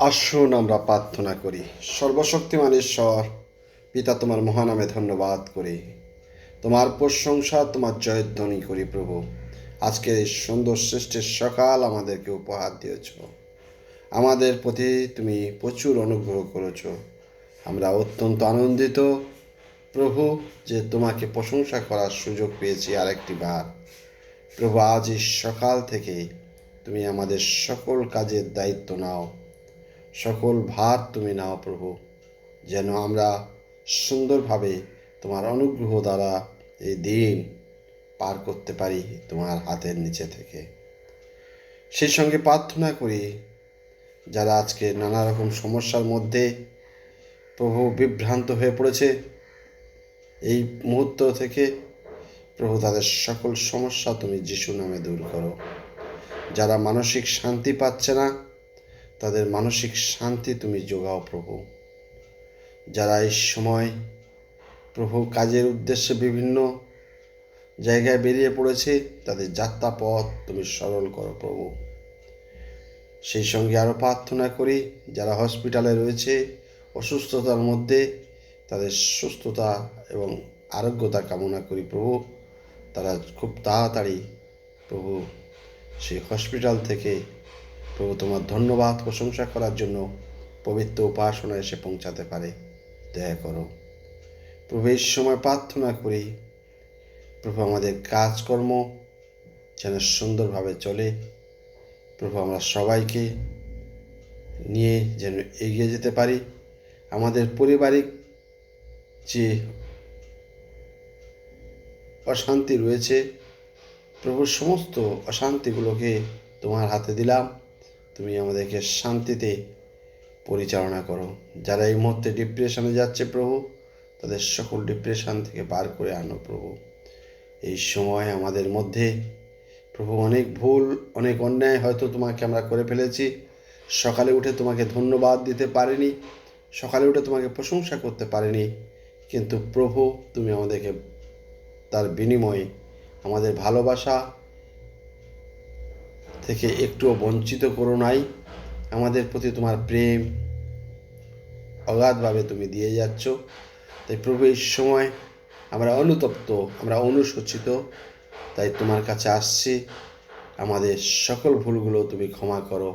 আসুন আমরা প্রার্থনা করি। সর্বশক্তিমান ঈশ্বর পিতা, তোমার মহানামে ধন্যবাদ করি, তোমার প্রশংসা, তোমার জয়ধ্বনি করি প্রভু। আজকে এই সুন্দর সৃষ্টির সকাল আমাদেরকে উপহার দিয়েছ, আমাদের প্রতি তুমি প্রচুর অনুগ্রহ করেছ। আমরা অত্যন্ত আনন্দিত প্রভু যে তোমাকে প্রশংসা করার সুযোগ পেয়েছি আরেকটি বার। প্রভু, আজ এই সকাল থেকে তুমি আমাদের সকল কাজের দায়িত্ব নাও, সকল ভার তুমি নাও প্রভু, যেন আমরা সুন্দরভাবে তোমার অনুগ্রহ দ্বারা এই দিন পার করতে পারি তোমার হাতের নিচে থেকে। সেই সঙ্গে প্রার্থনা করি যারা আজকে নানা রকম সমস্যার মধ্যে প্রভু বিভ্রান্ত হয়ে পড়েছে, এই মুহূর্ত থেকে প্রভু তাদের সকল সমস্যা তুমি যিশু নামে দূর করো। যারা মানসিক শান্তি পাচ্ছে না, তাদের মানসিক শান্তি তুমি যোগাও প্রভু। যারা এই সময় প্রভু কাজের উদ্দেশ্যে বিভিন্ন জায়গায় বেরিয়ে পড়েছে, তাদের যাত্রাপথ তুমি সরল করো প্রভু। সেই সঙ্গে আরও প্রার্থনা করি যারা হসপিটালে রয়েছে অসুস্থতার মধ্যে, তাদের সুস্থতা এবং আরোগ্যতা কামনা করি প্রভু। তারা খুব তাড়াতাড়ি প্রভু সেই হসপিটাল থেকে প্রভু তোমার ধন্যবাদ প্রশংসা করার জন্য পবিত্র উপাসনা এসে পৌঁছাতে পারে, দয়া করো প্রভু। এই সময় প্রার্থনা করি প্রভু আমাদের কাজকর্ম যেন সুন্দরভাবে চলে প্রভু, আমরা সবাইকে নিয়ে যেন এগিয়ে যেতে পারি। আমাদের পারিবারিক যে অশান্তি রয়েছে প্রভু, সমস্ত অশান্তিগুলোকে তোমার হাতে দিলাম, তুমি আমাদেরকে শান্তিতে পরিচালনা করো। যারা এই মুহূর্তে ডিপ্রেশনে যাচ্ছে প্রভু, তাদের সকল ডিপ্রেশন থেকে বার করে আনো প্রভু। এই সময় আমাদের মধ্যে প্রভু অনেক ভুল, অনেক অন্যায় হয়তো তোমাকে আমরা করে ফেলেছি। সকালে উঠে তোমাকে ধন্যবাদ দিতে পারিনি, সকালে উঠে তোমাকে প্রশংসা করতে পারিনি, কিন্তু প্রভু তুমি আমাদেরকে তার বিনিময়ে আমাদের ভালোবাসা থেকে একটুও বঞ্চিত করো নাই। আমাদের প্রতি তোমার প্রেম অগাধভাবে তুমি দিয়ে যাচ্ছ। তাই প্রভু এই সময় আমরা অনুতপ্ত, আমরা অনুশোচিত, তাই তোমার কাছে আসছি। আমাদের সকল ভুলগুলো তুমি ক্ষমা করো,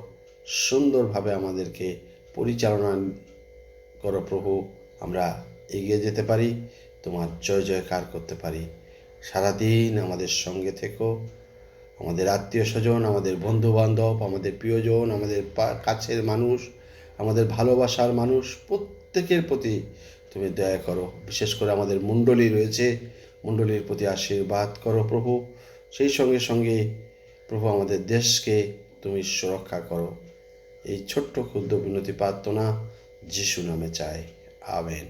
সুন্দরভাবে আমাদেরকে পরিচালনা করো প্রভু। আমরা এগিয়ে যেতে পারি, তোমার জয় জয়কার করতে পারি। সারাদিন আমাদের সঙ্গে থেকো। আমাদের আত্মীয় স্বজন, আমাদের বন্ধুবান্ধব, আমাদের প্রিয়জন, আমাদের কাছের মানুষ, আমাদের ভালোবাসার মানুষ, প্রত্যেকের প্রতি তুমি দয়া করো। বিশেষ করে আমাদের মণ্ডলী রয়েছে, মণ্ডলীর প্রতি আশীর্বাদ করো প্রভু। সেই সঙ্গে সঙ্গে প্রভু আমাদের দেশকে তুমি সুরক্ষা করো। এই ছোট্ট ক্ষুদ্র বিনতি প্রার্থনা যিশু নামে চাই, আমেন।